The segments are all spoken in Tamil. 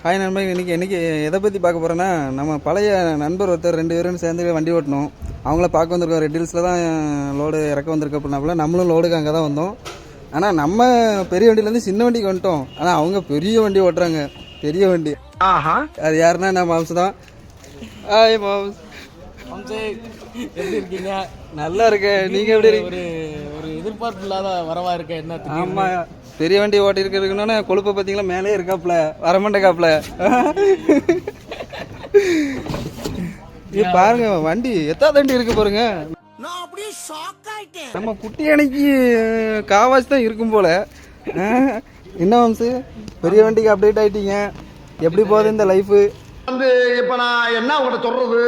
ஹாய் நண்பா, இன்றைக்கி எதை பற்றி பார்க்க போகிறேன்னா, நம்ம பழைய நண்பர் ஒருத்தர் 2 பேரும் சேர்ந்து வண்டி ஓட்டணும். அவங்கள பார்க்க வந்திருக்கோம். ரெட் ஹில்ஸில் தான் லோடு இறக்க வந்திருக்க அப்படின்னாப்புல நம்மளும் லோடுக்கு அங்கே தான் வந்தோம். ஆனால் நம்ம பெரிய வண்டியிலேருந்து சின்ன வண்டிக்கு வந்துட்டோம். ஆனால் அவங்க பெரிய வண்டி ஓட்டுறாங்க, பெரிய வண்டி. அது யாருன்னா நான் மாம்ஸ் தான். Hi moms. எப்படி இருக்கீங்க? நல்லா இருக்கேன். நீங்கள் எப்படி இருக்கீங்க? ஒரு எதிர்பார்ப்பு இல்லாத வரவா இருக்க என்ன? ஆமாம், பெரிய வண்டி ஓட்டி இருக்கிறதுக்குன்னா கொழுப்பை பார்த்தீங்களா, மேலே இருக்காப்புல, வரமாட்டேக்காப்புல. இது பாருங்க, வண்டி எத்தாவது வண்டி இருக்கு பாருங்க. நம்ம குட்டி அணைக்கு காவாசி தான் இருக்கும் போல. என்ன வம்சு, பெரிய வண்டிக்கு அப்டேட் ஆயிட்டீங்க. எப்படி போகுது இந்த லைஃபு? இப்ப நான் என்ன உங்கள்கிட்ட சொல்றது?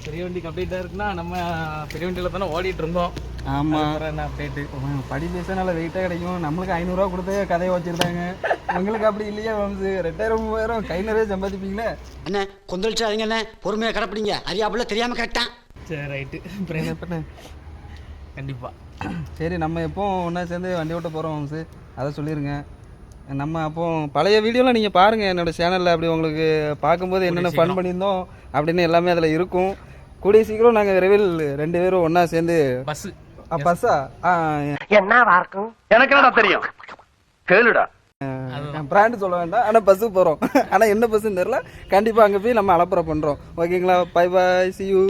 பெரிய வண்டிக்கு அப்டேட்டா இருக்குன்னா நம்ம பெரிய வண்டியில தானே ஓடிட்டு இருந்தோம். ஆமாம், என்ன அப்டேட்டு? படி பேச நல்லா வெயிட்டாக கிடைக்கும். நம்மளுக்கு 500 ரூபா கொடுத்து கதையை வச்சுருந்தாங்க. உங்களுக்கு அப்படி இல்லையா வம்சு? 2000 3000 கை நிறைய சம்பாதிப்பீங்களே. அண்ணே கொந்தளிச்சாதீங்க அண்ணே, பொறுமையாக கடைப்பிடிங்க. அறியாப்புல தெரியாமல் கரெக்டாக. சரி, ரைட்டு. கண்டிப்பாக. சரி, நம்ம எப்போ ஒன்றா சேர்ந்து வண்டி ஓட்ட போகிறோம் வம்சு, அதை சொல்லிடுங்க. நம்ம அப்போ பழைய வீடியோலாம் நீங்கள் பாருங்கள் என்னோடய சேனலில். அப்படி உங்களுக்கு பார்க்கும்போது என்னென்ன ஃபன் பண்ணியிருந்தோம் அப்படின்னு எல்லாமே அதில் இருக்கும். கூடிய சீக்கிரம் நாங்கள் விரைவில் 2 பேரும் ஒன்றா சேர்ந்து பஸ்ஸா என்ன இருக்கும் எனக்கு என்னடா தெரியும், கேளுடா. பிராண்டு சொல்ல வேண்டாம், ஆனால் பஸ்ஸுக்கு போகிறோம். ஆனால் என்ன பஸ்ஸுன்னு தெரில. கண்டிப்பாக அங்கே போய் நம்ம அலப்பறை பண்ணுறோம். ஓகேங்களா? Bye bye, C you.